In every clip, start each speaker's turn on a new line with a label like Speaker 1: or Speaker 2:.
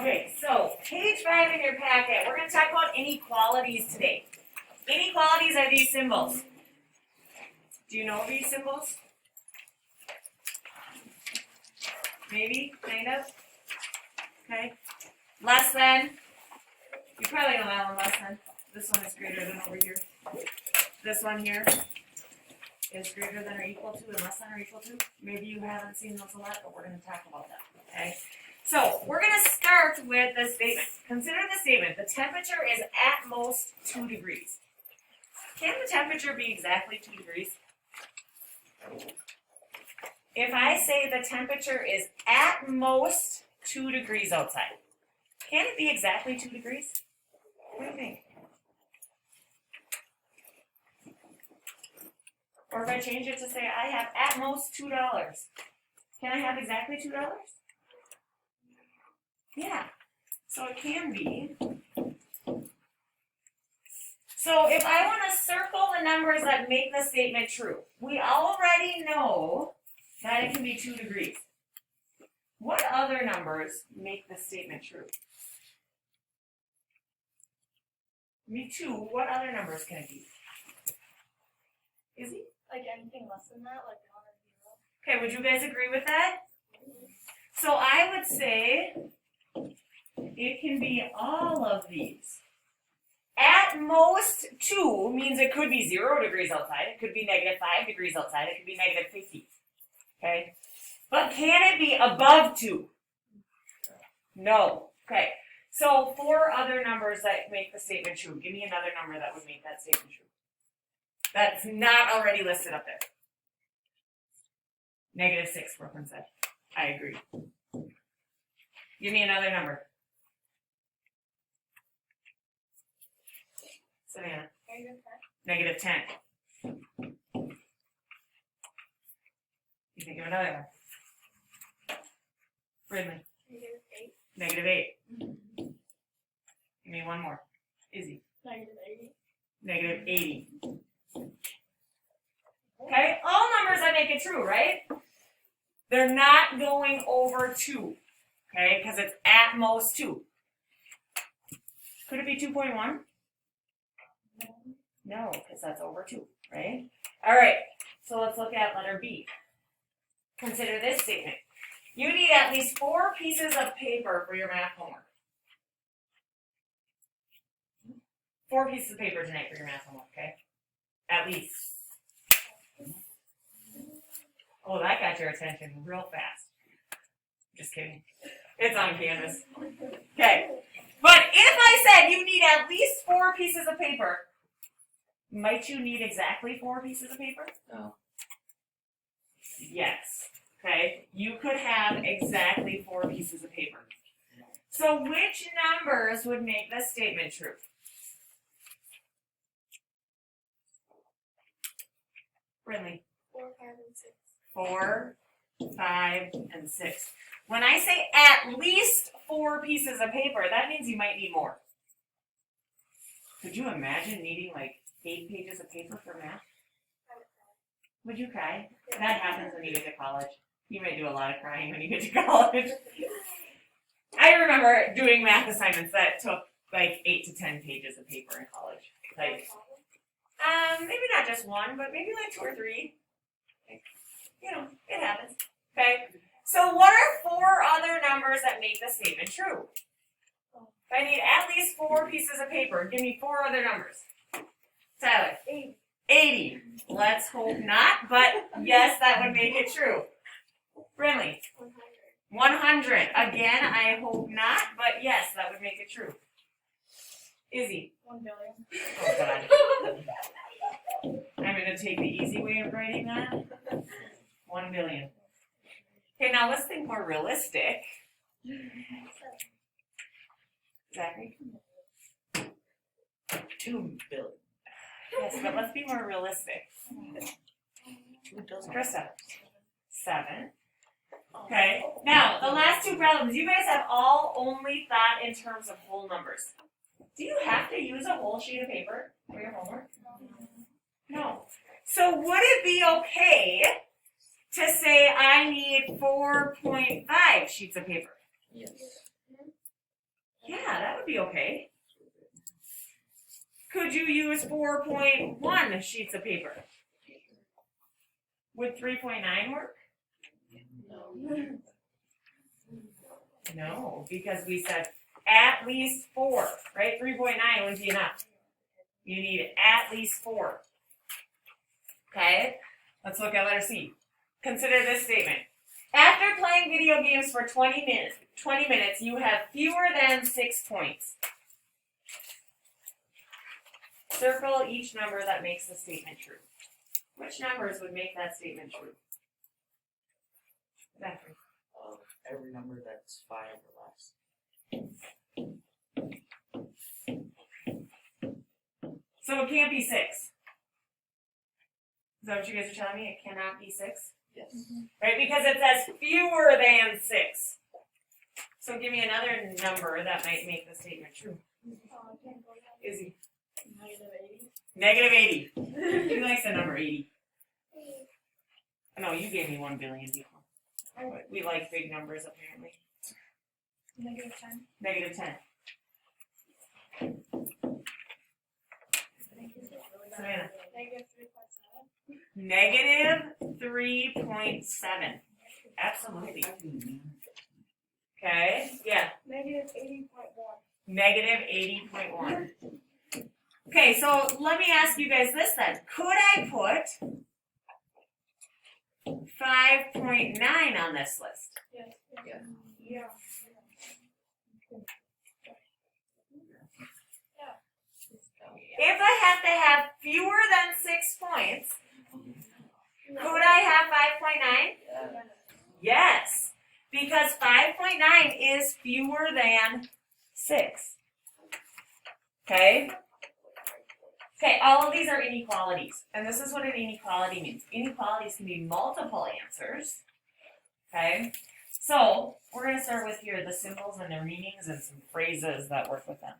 Speaker 1: Okay, so page 5 in your packet, we're going to talk about inequalities today. Inequalities are these symbols. Do you know these symbols? Maybe, kind of. Okay. Less than. You probably know that one, less than. This one is greater than over here. This one here is greater than or equal to and less than or equal to. Maybe you haven't seen those a lot, but we're going to talk about that. Okay. So we're going to start with the statement. Consider the statement. The temperature is at most 2 degrees. Can the temperature be exactly 2 degrees? If I say the temperature is at most 2 degrees outside, can it be exactly 2 degrees? What do you think? Or if I change it to say I have at most $2, can I have exactly $2? Yeah, so it can be. So if I want to circle the numbers that make the statement true, we already know that it can be 2 degrees. What other numbers make the statement true? Me too. What other numbers can it be? Is it?
Speaker 2: Like anything less than that, like 1 or 0.
Speaker 1: Okay, would you guys agree with that? So I would say it can be all of these. At most 2 means it could be 0 degrees outside. It could be negative 5 degrees outside. It could be negative 50. Okay? But can it be above 2? No. Okay. So 4 other numbers that make the statement true. Give me another number that would make that statement true. That's not already listed up there. Negative 6, Brooklyn said. I agree. Give me another number. Savannah. Negative 10. You think of another one. Ridley.
Speaker 2: Negative 8.
Speaker 1: Negative 8. Give me one more. Izzy.
Speaker 2: Negative 80.
Speaker 1: Negative 80. Okay, all numbers that make it true, right? They're not going over 2, okay, because it's at most 2. Could it be 2.1? No, because that's over 2, right? All right, so let's look at letter B. Consider this statement. You need at least 4 pieces of paper for your math homework. 4 pieces of paper tonight for your math homework, okay? At least. Oh, that got your attention real fast. Just kidding. It's on Canvas. Okay. But if I said you need at least 4 pieces of paper, might you need exactly 4 pieces of paper?
Speaker 2: No.
Speaker 1: Yes. Okay. You could have exactly 4 pieces of paper. So which numbers would make this statement true? Brinley.
Speaker 2: 4, 5, and 6.
Speaker 1: 4, 5, and 6. When I say at least 4 pieces of paper, that means you might need more. Could you imagine needing like 8 pages of paper for math? Would you cry? That happens when you get to college. You may do a lot of crying when you get to college. I remember doing math assignments that took like 8 to 10 pages of paper in college. Like, maybe not just 1, but maybe like 2 or 3. You know, it happens. Okay? So what are 4 other numbers that make the statement true? If I need at least 4 pieces of paper, give me 4 other numbers. Tyler. 80. Let's hope not, but yes, that would make it true. Brinley. 100. Again, I hope not, but yes, that would make it true. Izzy.
Speaker 2: 1 billion.
Speaker 1: Oh, God. I'm going to take the easy way of writing that. 1 billion. Okay, now let's think more realistic. Zachary? 2 billion. Yes, but let's be more realistic. 2 billion. Krista? 7. Okay, now the last 2 problems. You guys have all only thought in terms of whole numbers. Do you have to use a whole sheet of paper for your homework? No. So would it be okay to say I need 4.5 sheets of paper?
Speaker 2: Yes.
Speaker 1: be okay. Could you use 4.1 sheets of paper? Would 3.9 work? No, because we said at least 4, right? 3.9 wouldn't be enough. You need at least 4. Okay, let's look at letter C. Consider this statement. After playing video games for 20 minutes, you have fewer than 6 points. Circle each number that makes the statement true. Which numbers would make that statement true? Exactly.
Speaker 3: Every number that's 5 or less.
Speaker 1: So it can't be 6. Is that what you guys are telling me? It cannot be 6?
Speaker 3: Yes.
Speaker 1: Right? Because it says fewer than 6. So give me another number that might make the statement true. Izzy.
Speaker 2: -80.
Speaker 1: -80. Who likes the number 80? No, you gave me 1 billion before. We like big numbers apparently.
Speaker 2: -10.
Speaker 1: -10. Savannah. -3.7. Absolutely. Okay. Yeah.
Speaker 2: -80.1.
Speaker 1: -80.1. Okay, so let me ask you guys this then. Could I put 5.9 on this list?
Speaker 2: Yes.
Speaker 3: Yeah.
Speaker 2: Yeah.
Speaker 1: If I have to have fewer than 6 points, could I have 5.9?
Speaker 3: Yeah.
Speaker 1: Yes, because 5.9 is fewer than 6. Okay? Okay, all of these are inequalities, and this is what an inequality means. Inequalities can be multiple answers. Okay? So, we're going to start with here the symbols and their meanings and some phrases that work with them.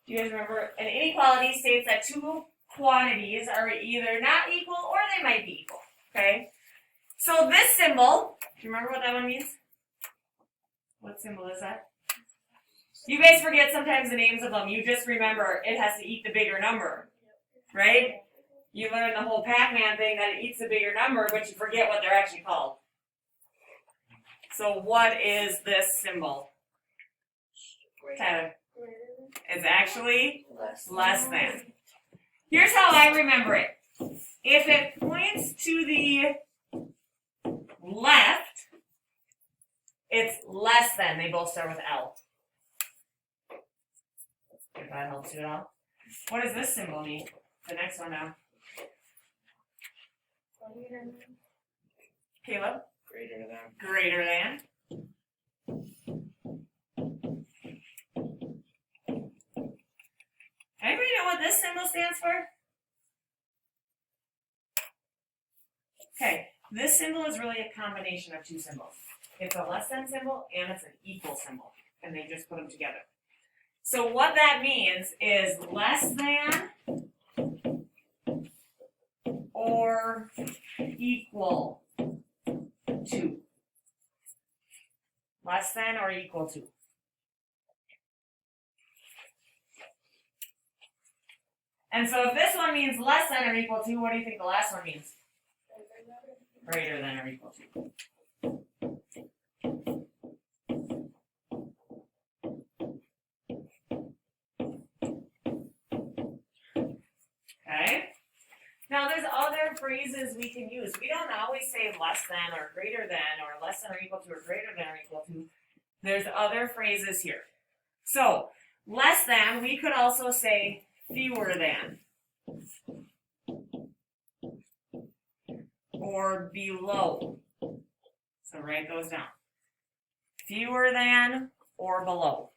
Speaker 1: Do you guys remember? An inequality states that two quantities are either not equal or they might be equal. Okay? So this symbol, do you remember what that one means? What symbol is that? You guys forget sometimes the names of them. You just remember it has to eat the bigger number. Right? You learn the whole Pac-Man thing that it eats the bigger number, but you forget what they're actually called. So what is this symbol? Tyler. It's actually less than. Here's how I remember it. If it points to the left, it's less than. They both start with L. If that helps you at all. What does this symbol mean? The next one now. Caleb?
Speaker 3: Greater than.
Speaker 1: Greater than. Anybody know what this symbol stands for? Okay, this symbol is really a combination of two symbols. It's a less than symbol and it's an equal symbol, and they just put them together. So what that means is less than or equal to. Less than or equal to. And so if this one means less than or equal to, what do you think the last one means? Greater than or equal to. Okay? Now there's other phrases we can use. We don't always say less than or greater than or less than or equal to or greater than or equal to. There's other phrases here. So, less than, we could also say fewer than. Or below. So write those down. Fewer than or below.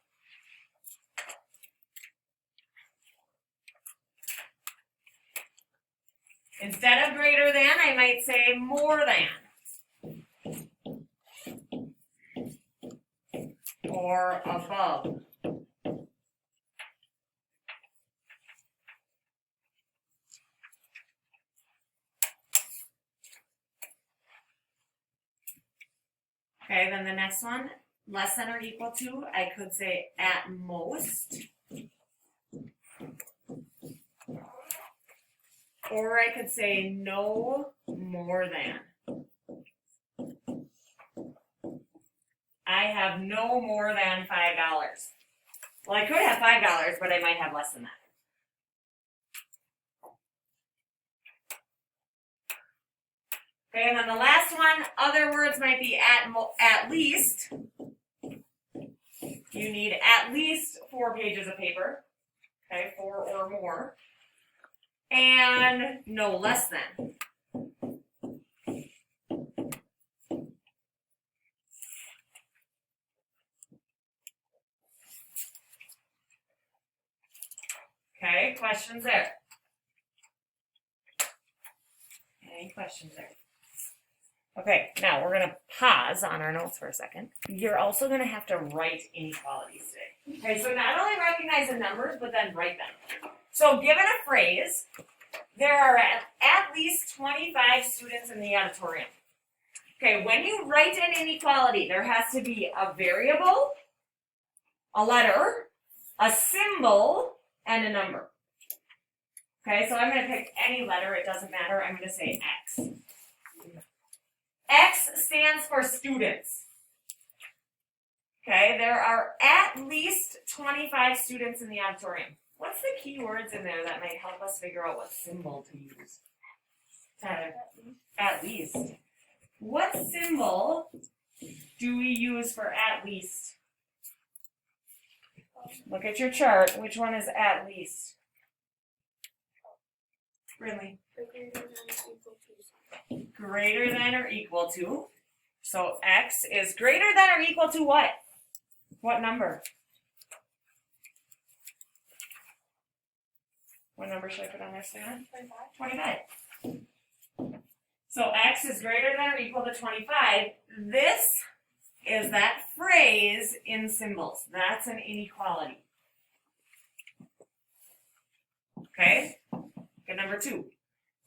Speaker 1: Instead of greater than, I might say more than. Or above. Okay, then the next one, less than or equal to, I could say at most. Or I could say no more than. I have no more than $5. Well, I could have $5, but I might have less than that. Okay, and then the last one, other words might be at least. You need at least 4 pages of paper. Okay, 4 or more. And no less than. Okay, questions there? Any questions there? Okay, now we're going to pause on our notes for a second. You're also going to have to write inequalities today. Okay, so not only recognize the numbers, but then write them. So given a phrase, there are at least 25 students in the auditorium. Okay, when you write an inequality, there has to be a variable, a letter, a symbol, and a number. Okay, so I'm going to pick any letter, it doesn't matter. I'm going to say X. X stands for students. Okay, there are at least 25 students in the auditorium. What's the key words in there that might help us figure out what symbol to use? Tyler, at least. What symbol do we use for at least? Look at your chart. Which one is at least? Really? Greater than or equal to. So X is greater than or equal to what? What number? What number should I put on there, Sarah? 25. So X is greater than or equal to 25. This is that phrase in symbols. That's an inequality. Okay? Good, number 2.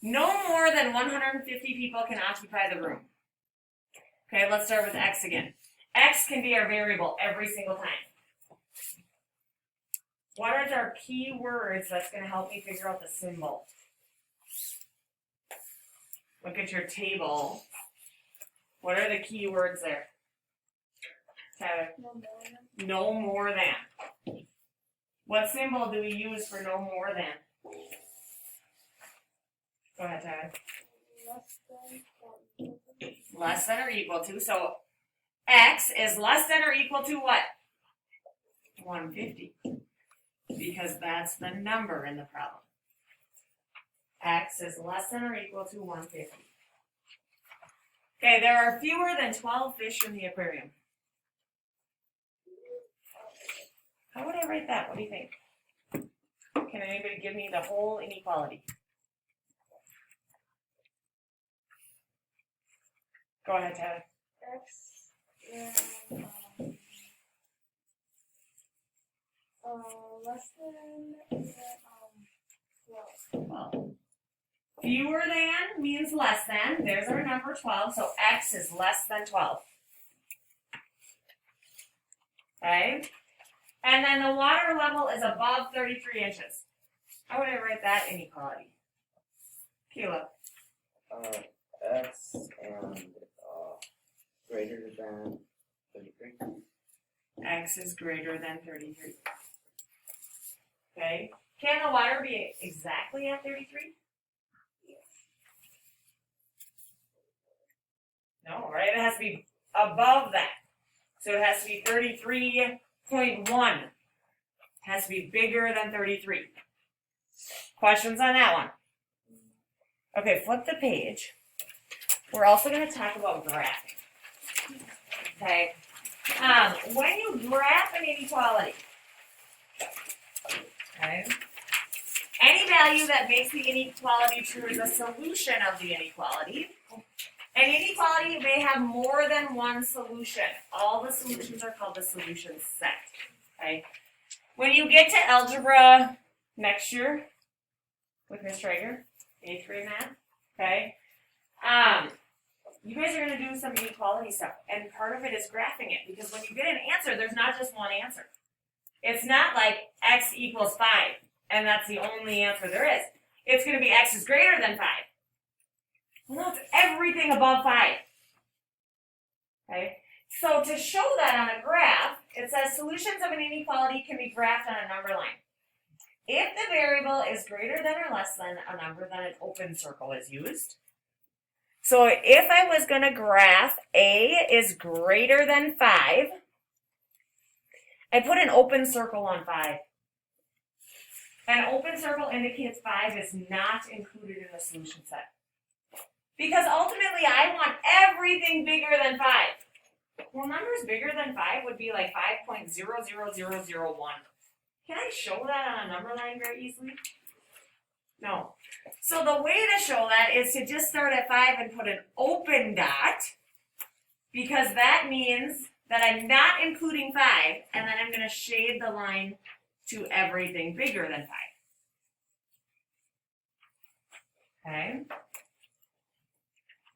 Speaker 1: No more than 150 people can occupy the room. Okay, let's start with X again. X can be our variable every single time. What are our key words that's going to help me figure out the symbol? Look at your table. What are the key words there? Tyler? No more than. What symbol do we use for no more than? Go ahead, Tyler. Less than or equal to. So X is less than or equal to what? 150. Because that's the number in the problem. X is less than or equal to 150. Okay, there are fewer than 12 fish in the aquarium. How would I write that? What do you think? Can anybody give me the whole inequality? Go ahead, Tyler.
Speaker 2: X and less than 12.
Speaker 1: Well, fewer than means less than. There's our number 12. So X is less than 12. Okay? And then the water level is above 33 inches. How would I write that inequality? Caleb.
Speaker 3: X and greater than 33.
Speaker 1: X is greater than 33. Okay? Can the water be exactly at 33? No, right? It has to be above that. So it has to be 33.1. It has to be bigger than 33. Questions on that one? Okay, flip the page. We're also going to talk about graphing. Okay? When you graph an inequality, okay, any value that makes the inequality true is a solution of the inequality. An inequality may have more than one solution. All the solutions are called the solution set. Okay? When you get to algebra next year with Ms. Traeger, 8th grade math, okay, you guys are going to do some inequality stuff, and part of it is graphing it, because when you get an answer, there's not just one answer. It's not like x equals 5, and that's the only answer there is. It's going to be x is greater than 5. Well, no, it's everything above 5. Okay? So to show that on a graph, it says solutions of an inequality can be graphed on a number line. If the variable is greater than or less than a number, then an open circle is used. So if I was going to graph a is greater than 5, I put an open circle on 5. An open circle indicates 5 is not included in the solution set. Because ultimately I want everything bigger than 5. Well, numbers bigger than 5 would be like 5.00001. Can I show that on a number line very easily? No. So the way to show that is to just start at 5 and put an open dot, because that means that I'm not including 5, and then I'm going to shade the line to everything bigger than 5. Okay?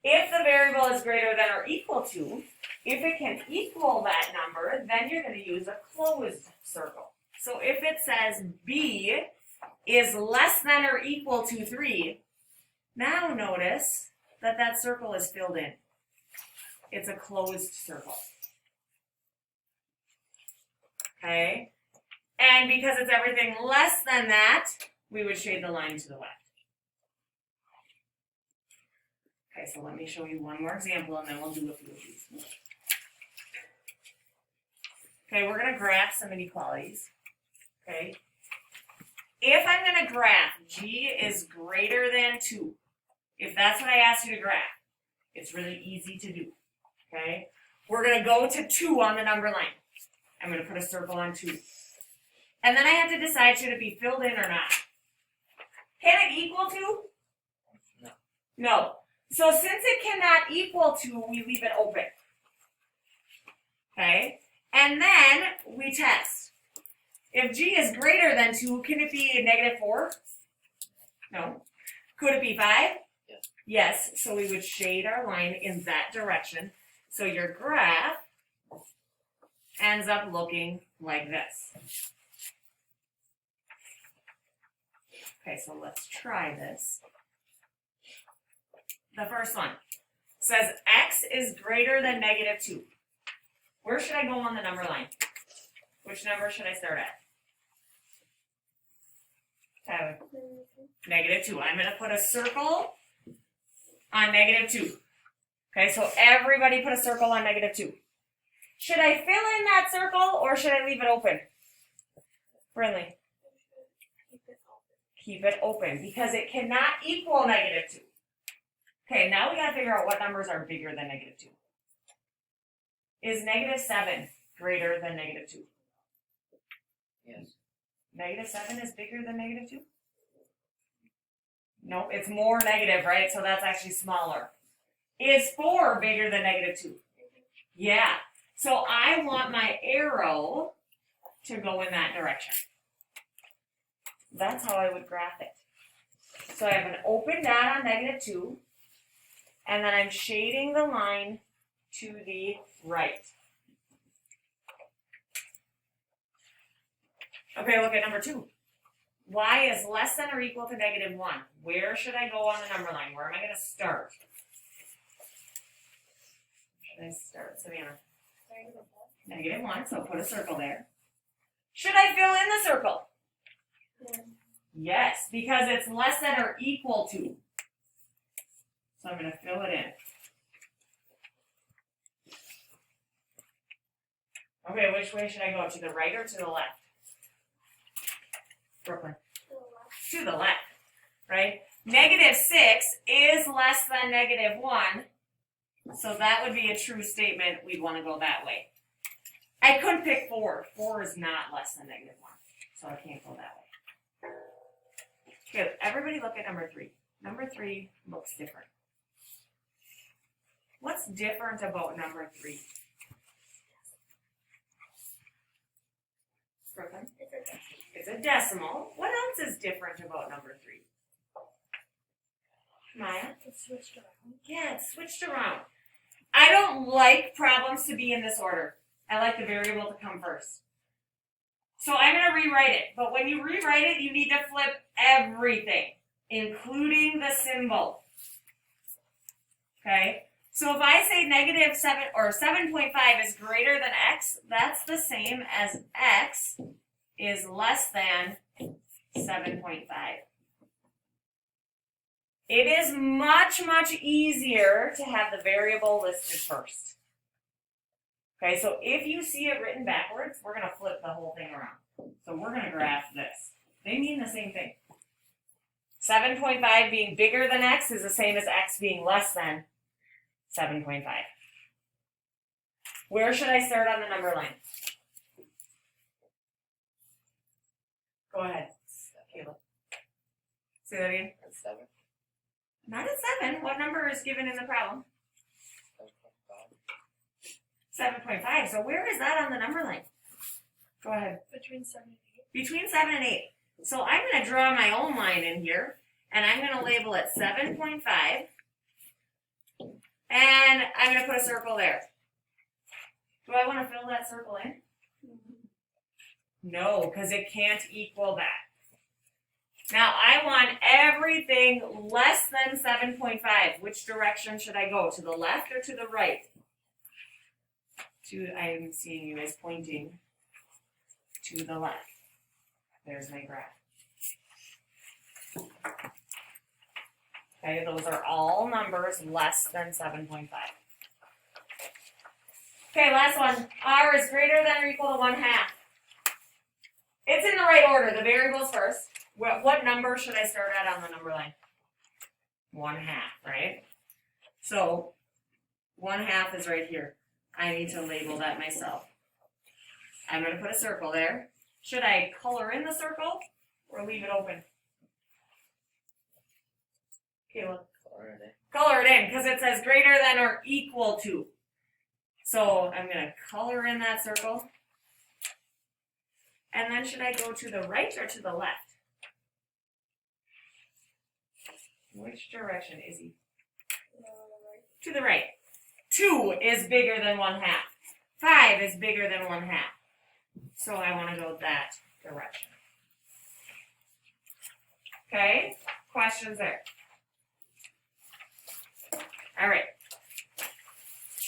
Speaker 1: If the variable is greater than or equal to, if it can equal that number, then you're going to use a closed circle. So if it says b is less than or equal to 3, now notice that that circle is filled in. It's a closed circle. Okay? And because it's everything less than that, we would shade the line to the left. Okay, so let me show you one more example and then we'll do a few of these. Okay, we're going to graph some inequalities. Okay? If I'm going to graph g is greater than 2, if that's what I asked you to graph, it's really easy to do. Okay? We're going to go to 2 on the number line. I'm going to put a circle on 2. And then I have to decide, should it be filled in or not? Can it equal 2?
Speaker 3: No.
Speaker 1: No. So since it cannot equal 2, we leave it open. Okay? And then we test. If g is greater than 2, can it be negative 4? No. Could it be 5?
Speaker 3: Yes.
Speaker 1: Yes. So we would shade our line in that direction. So your graph ends up looking like this. Okay, so let's try this. The first one says x is greater than negative 2. Where should I go on the number line? Which number should I start at? Tyler. Negative 2. I'm going to put a circle on negative 2. Okay, so everybody put a circle on negative 2. Should I fill in that circle or should I leave it open? Brinley. Keep it open because it cannot equal negative 2. Okay, now we got to figure out what numbers are bigger than negative 2. Is negative 7 greater than negative 2?
Speaker 3: Yes.
Speaker 1: Negative 7 is bigger than negative 2? No, it's more negative, right? So that's actually smaller. Is 4 bigger than negative 2? Yeah. So I want my arrow to go in that direction. That's how I would graph it. So I have an open dot on negative 2, and then I'm shading the line to the right. Okay, look at number 2. Y is less than or equal to negative 1. Where should I go on the number line? Where am I going to start? Should I start, Savannah? Negative 1, so put a circle there. Should I fill in the circle?
Speaker 2: Yeah.
Speaker 1: Yes, because it's less than or equal to. So I'm going to fill it in. Okay, which way should I go? To the right or to the left? Brooklyn. To the left, right? Negative 6 is less than negative 1. So that would be a true statement. We'd want to go that way. I couldn't pick 4. 4 is not less than negative 1. So I can't go that way. Okay, everybody look at number 3. Number 3 looks different. What's different about number 3? Brooklyn? It's a decimal. What else is different about number 3? Maya?
Speaker 2: It's switched around.
Speaker 1: Yeah, it's switched around. I don't like problems to be in this order. I like the variable to come first. So I'm going to rewrite it. But when you rewrite it, you need to flip everything, including the symbol. Okay? So if I say negative 7 or 7.5 is greater than x, that's the same as x is less than 7.5. It is much, much easier to have the variable listed first. Okay, so if you see it written backwards, we're going to flip the whole thing around. So we're going to graph this. They mean the same thing. 7.5 being bigger than x is the same as x being less than 7.5. Where should I start on the number line? Go ahead, Caleb. Say that again.
Speaker 3: That's 7.
Speaker 1: Not at 7. What number is given in the problem?
Speaker 3: 7.5.
Speaker 1: 7.5. So where is that on the number line? Go ahead.
Speaker 2: Between 7 and 8.
Speaker 1: Between 7 and 8. So I'm going to draw my own line in here, and I'm going to label it 7.5, and I'm going to put a circle there. Do I want to fill that circle in? No, because it can't equal that. Now I want everything less than 7.5. Which direction should I go? To the left or to the right? I'm seeing you as pointing to the left. There's my graph. Okay, those are all numbers less than 7.5. Okay, last one. R is greater than or equal to 1/2. It's in the right order. The variables first. What number should I start at on the number line? 1/2, right? So 1/2 is right here. I need to label that myself. I'm going to put a circle there. Should I color in the circle or leave it open? Caleb. Color it in because it says greater than or equal to. So I'm going to color in that circle. And then should I go to the right or to the left? Which direction is he? To the right. 2 is bigger than 1/2. 5 is bigger than 1/2. So I want to go that direction. Okay? Questions there? All right.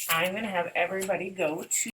Speaker 1: I'm going to have everybody go to